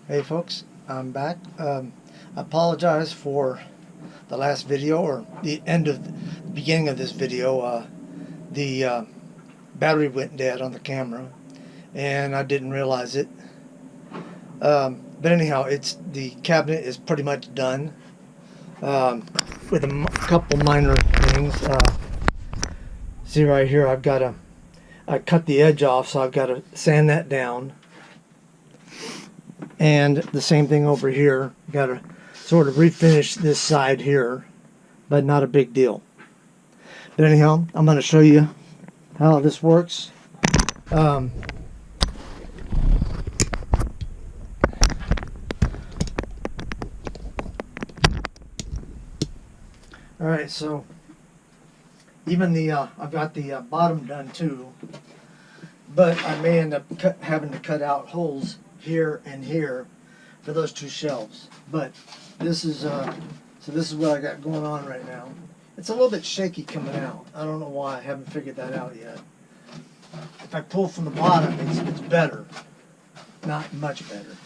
Hey folks, I'm back. I apologize for the last video, or the beginning of this video. The battery went dead on the camera and I didn't realize it. But anyhow, the cabinet is pretty much done, with a couple minor things. See right here, I cut the edge off, so I've got to sand that down. And the same thing over here. Got to sort of refinish this side here, but not a big deal. But anyhow, I'm going to show you how this works. Alright, so even I've got the bottom done too, but I may end up having to cut out holes here and here for those two shelves. But this is so this is what I got going on right now. It's a little bit shaky coming out. I don't know why. I haven't figured that out yet. If I pull from the bottom, it's better. Not much better.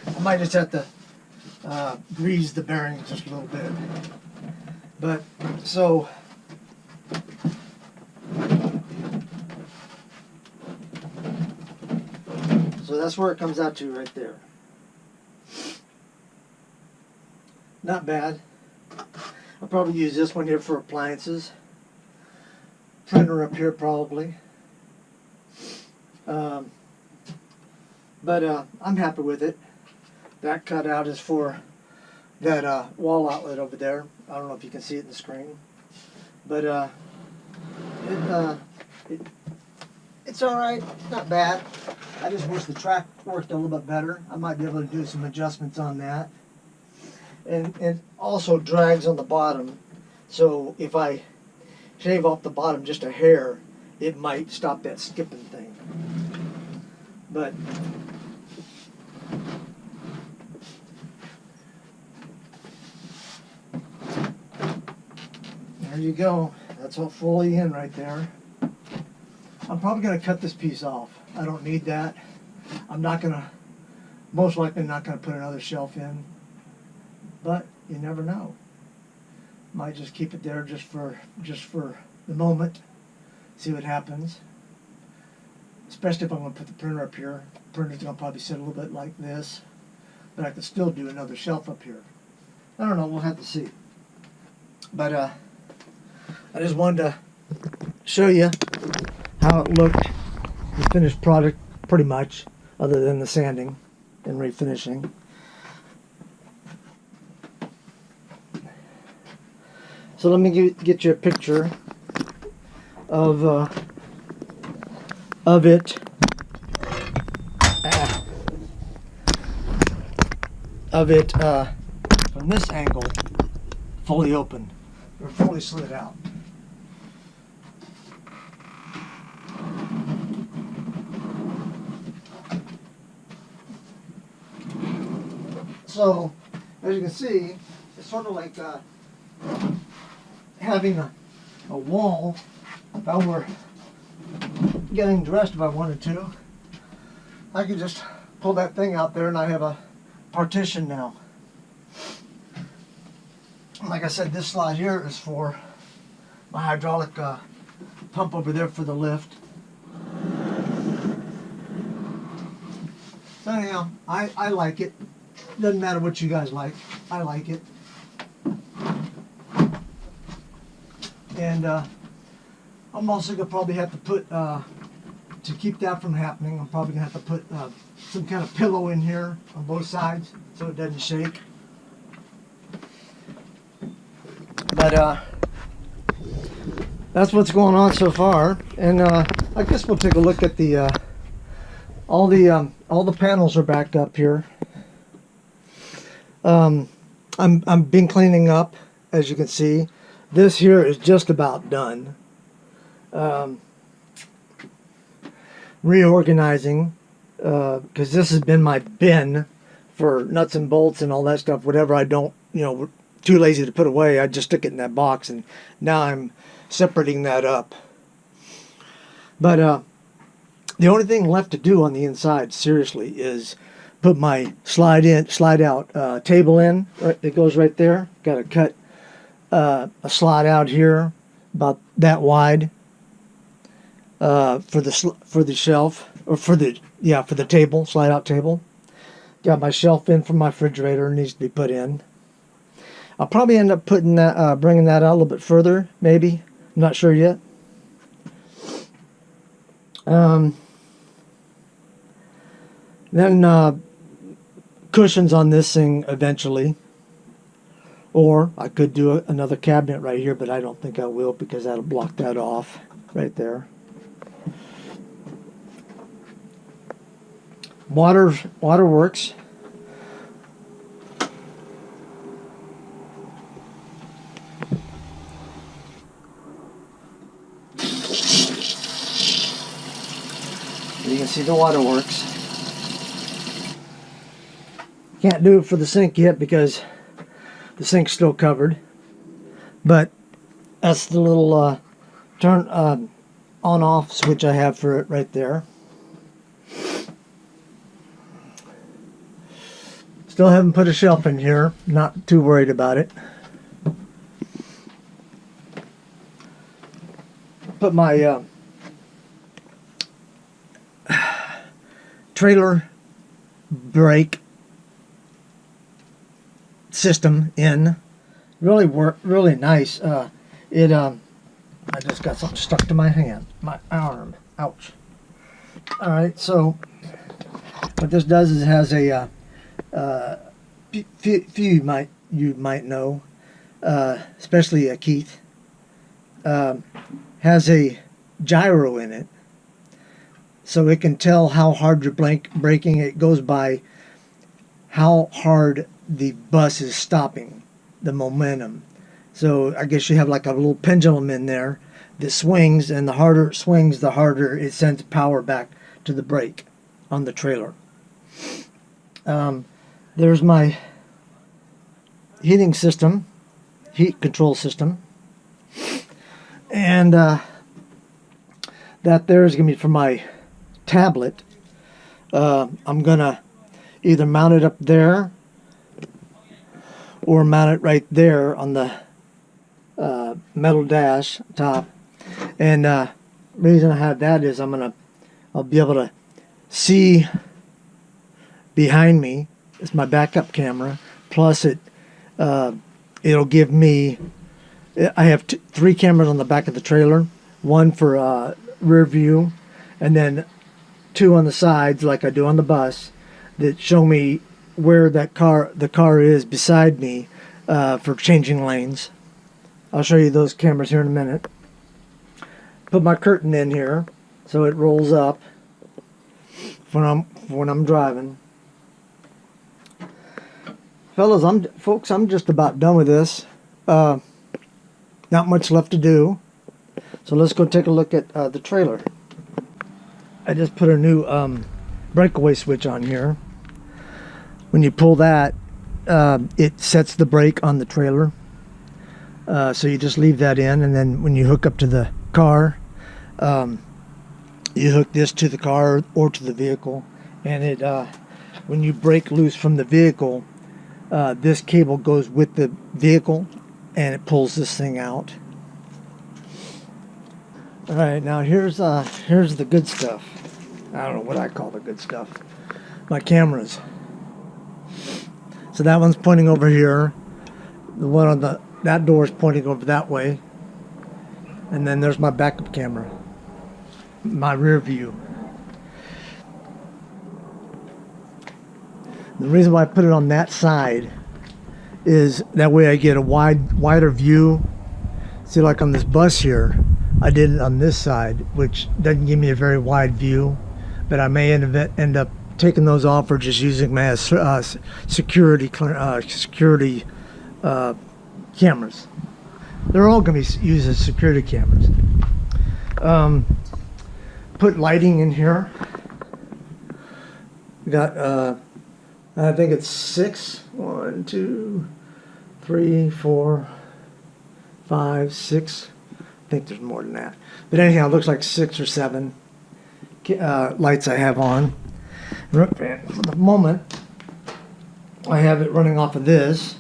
I might just have to grease the bearings just a little bit. But so that's where it comes out to right there. Not bad. I'll probably use this one here for appliances. Printer up here probably. But I'm happy with it. That cutout is for that wall outlet over there. I don't know if you can see it in the screen. But it's alright. Not bad. I just wish the track worked a little bit better. I might be able to do some adjustments on that. And it also drags on the bottom, so if I shave off the bottom just a hair, it might stop that skipping thing. But there you go. That's all fully in right there. I'm probably going to cut this piece off. I don't need that. I'm not going to, most likely not going to put another shelf in. But you never know. Might just keep it there just for the moment. See what happens. Especially if I'm going to put the printer up here. The printer's going to probably sit a little bit like this. But I could still do another shelf up here. I don't know. We'll have to see. But I just wanted to show you how it looked. The finished product, pretty much, other than the sanding and refinishing. So let me get you a picture of it from this angle, fully open or fully slid out. So as you can see, it's sort of like having a wall. If I were getting dressed, if I wanted to, I could just pull that thing out there and I have a partition now. Like I said, this slide here is for my hydraulic pump over there for the lift. So anyhow, I like it. Doesn't matter what you guys like. I like it. And I'm also going to probably have to put, to keep that from happening, I'm probably going to have to put some kind of pillow in here on both sides so it doesn't shake. But that's what's going on so far. And I guess we'll take a look at the all the panels are back up here. I've been cleaning up, as you can see. This here is just about done. Reorganizing, because this has been my bin for nuts and bolts and all that stuff. Whatever I don't, too lazy to put away, I just stick it in that box, and now I'm separating that up. But The only thing left to do on the inside, seriously, is put my slide out table in. Right, it goes right there. Got to cut a slot out here about that wide for the shelf, or for the table, slide out table. Got my shelf in for my refrigerator, needs to be put in. I'll probably end up putting that, bringing that out a little bit further, maybe. I'm not sure yet. Then cushions on this thing eventually. Or I could do another cabinet right here, but I don't think I will, because that'll block that off right there. Waterworks. You can see the waterworks. Can't do it for the sink yet because the sink's still covered. But that's the little turn on-off switch I have for it right there. Still haven't put a shelf in here. Not too worried about it. Put my trailer brake system in. Really nice. I just got something stuck to my hand, my arm. Ouch. All right, so what this does is it has a few you might know, especially Keith, has a gyro in it, so it can tell how hard you're braking. It goes by how hard the bus is stopping, the momentum. So I guess you have like a little pendulum in there that swings, and the harder it swings, the harder it sends power back to the brake on the trailer. There's my heating system, heat control system, and that there is going to be for my tablet. I'm going to either mount it up there or mount it right there on the metal dash top. And the reason I have that is I'll be able to see behind me. It's my backup camera. Plus it'll give me, I have 3 cameras on the back of the trailer. One for rear view, and then 2 on the sides like I do on the bus, that show me where the car is beside me for changing lanes. I'll show you those cameras here in a minute. Put my curtain in here so it rolls up when I'm driving. Folks, I'm just about done with this. Not much left to do. So let's go take a look at the trailer. I just put a new breakaway switch on here. When you pull that, it sets the brake on the trailer. So you just leave that in, and then when you hook up to the car, you hook this to the car or to the vehicle, and it when you break loose from the vehicle, this cable goes with the vehicle and it pulls this thing out. Alright, now here's the good stuff. I don't know what I call the good stuff. My cameras. So that one's pointing over here. The one on that door is pointing over that way. And then there's my backup camera. My rear view. The reason why I put it on that side is that way I get a wider view. See, like on this bus here, I did it on this side, which doesn't give me a very wide view, but I may end up taking those off or just using them as security cameras. They're all going to be used as security cameras. Put lighting in here. We got I think it's 6. 1, 2, 3, 4, 5, 6. I think there's more than that. But anyhow, it looks like 6 or 7 lights I have on. For the moment, I have it running off of this.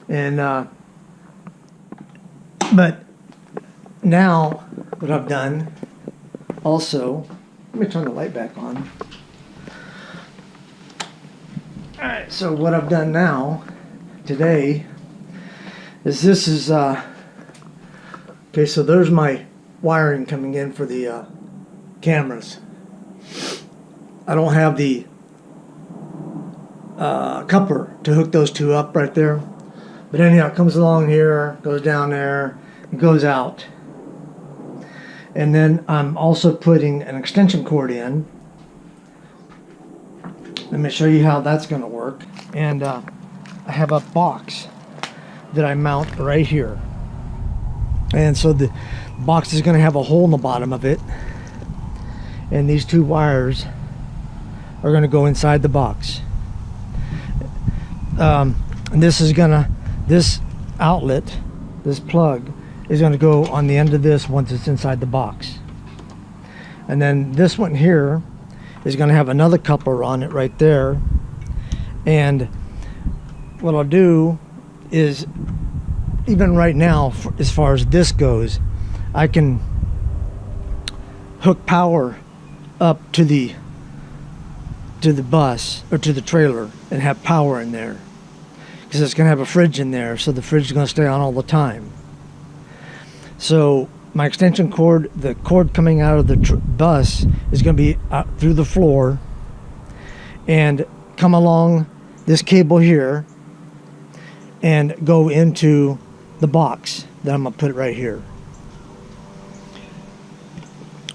And but now what I've done also, let me turn the light back on. Alright, so what I've done now today is this is okay, so there's my wiring coming in for the cameras. I don't have the coupler to hook those two up right there, but anyhow, it comes along here, goes down there, and goes out. And then I'm also putting an extension cord in. Let me show you how that's going to work. And I have a box that I mount right here. And so the box is going to have a hole in the bottom of it. And these two wires are going to go inside the box. And this outlet, this plug, is going to go on the end of this once it's inside the box. And then this one here is going to have another coupler on it right there. And what I'll do is, even right now, as far as this goes, I can hook power up to the bus or to the trailer and have power in there, because it's going to have a fridge in there, so the fridge is going to stay on all the time. So my extension cord, the cord coming out of the bus, is going to be out through the floor and come along this cable here and go into the box that I'm going to put it right here.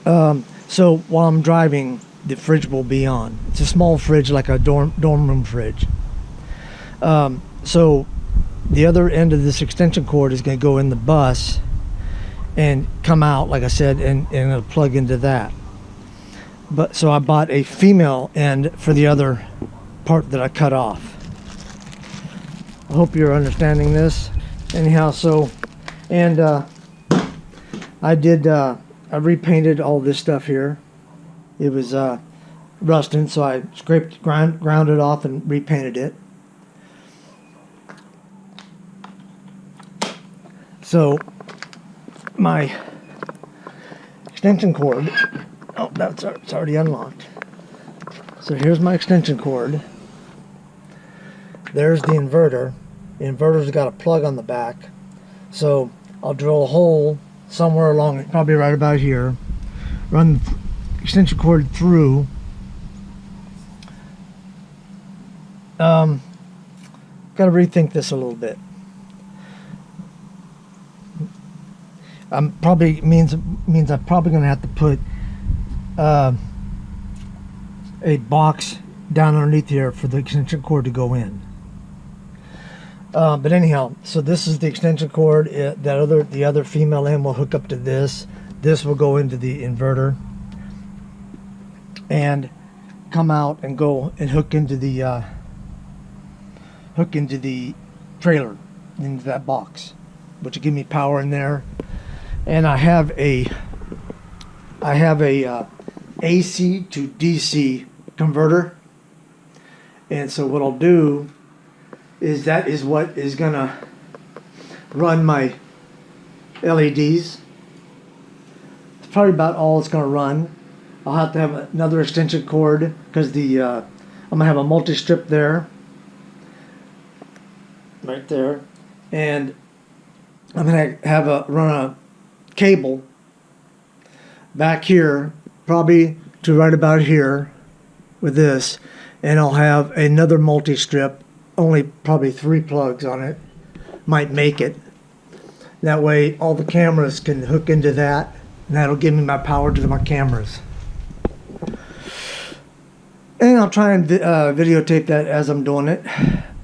So while I'm driving, the fridge will be on. It's a small fridge, like a dorm room fridge. So the other end of this extension cord is going to go in the bus and come out, like I said, and it'll plug into that. But so I bought a female end for the other part that I cut off. I hope you're understanding this. Anyhow, so, and I repainted all this stuff here. It was rusting, so I ground it off and repainted it. So my extension cord, oh, it's already unlocked. So here's my extension cord. There's the inverter. The inverter's got a plug on the back. So I'll drill a hole somewhere along it, probably right about here. Run the extension cord through. Got to rethink this a little bit. Probably means I'm probably going to have to put a box down underneath here for the extension cord to go in. But anyhow, so this is the extension cord. The other female end will hook up to this. This will go into the inverter and come out and go and hook into the trailer, into that box, which will give me power in there. And I have a AC to DC converter, and so what I'll do is that is what is gonna run my LEDs. It's probably about all it's gonna run. I'll have to have another extension cord because I'm gonna have a multi-strip there, right there, and I'm gonna run a cable back here, probably to right about here with this, and I'll have another multi-strip, only probably 3 plugs on it, might make it. That way all the cameras can hook into that, and that'll give me my power to my cameras. And I'll try and videotape that as I'm doing it.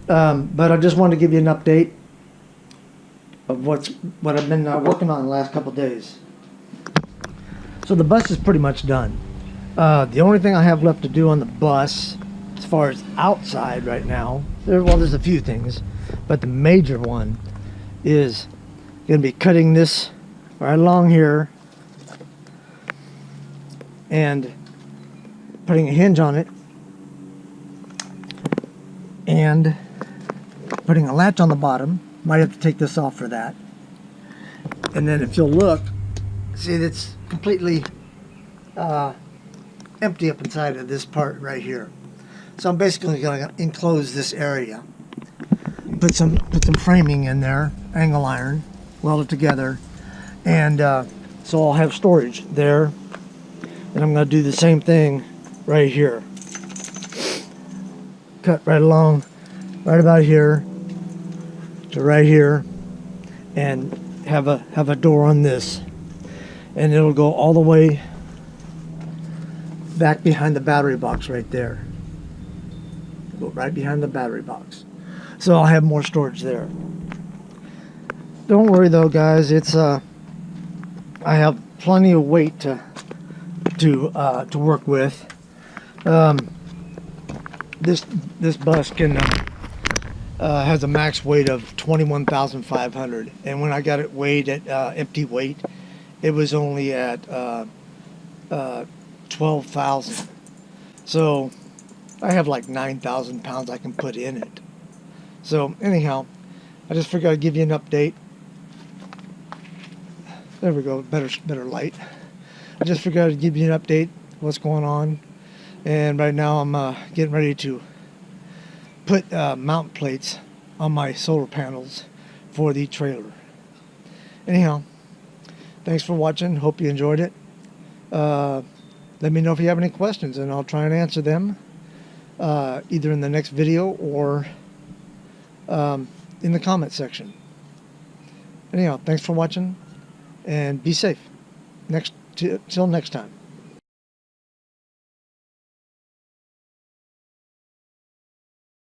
But I just wanted to give you an update of what I've been working on the last couple of days. So the bus is pretty much done. The only thing I have left to do on the bus, as far as outside right now, there's a few things, but the major one is going to be cutting this right along here and putting a hinge on it and putting a latch on the bottom. Might have to take this off for that. And then if you'll look, see it's completely empty up inside of this part right here. So I'm basically going to enclose this area. Put some framing in there, angle iron, weld it together, and so I'll have storage there. And I'm going to do the same thing right here. Cut right along, right about here to right here, and have a door on this, and it'll go all the way back behind the battery box right there. Go right behind the battery box, so I'll have more storage there. Don't worry though, guys. It's I have plenty of weight to work with. This bus can has a max weight of 21,500, and when I got it weighed at empty weight, it was only at 12,000. So I have like 9,000 pounds I can put in it. So anyhow, I just figured I'd give you an update. There we go, better light. I just figured I'd give you an update what's going on, and right now I'm getting ready to put mount plates on my solar panels for the trailer. Anyhow, thanks for watching. Hope you enjoyed it. Let me know if you have any questions, and I'll try and answer them either in the next video or in the comment section. Anyhow, thanks for watching, and be safe. Till next time.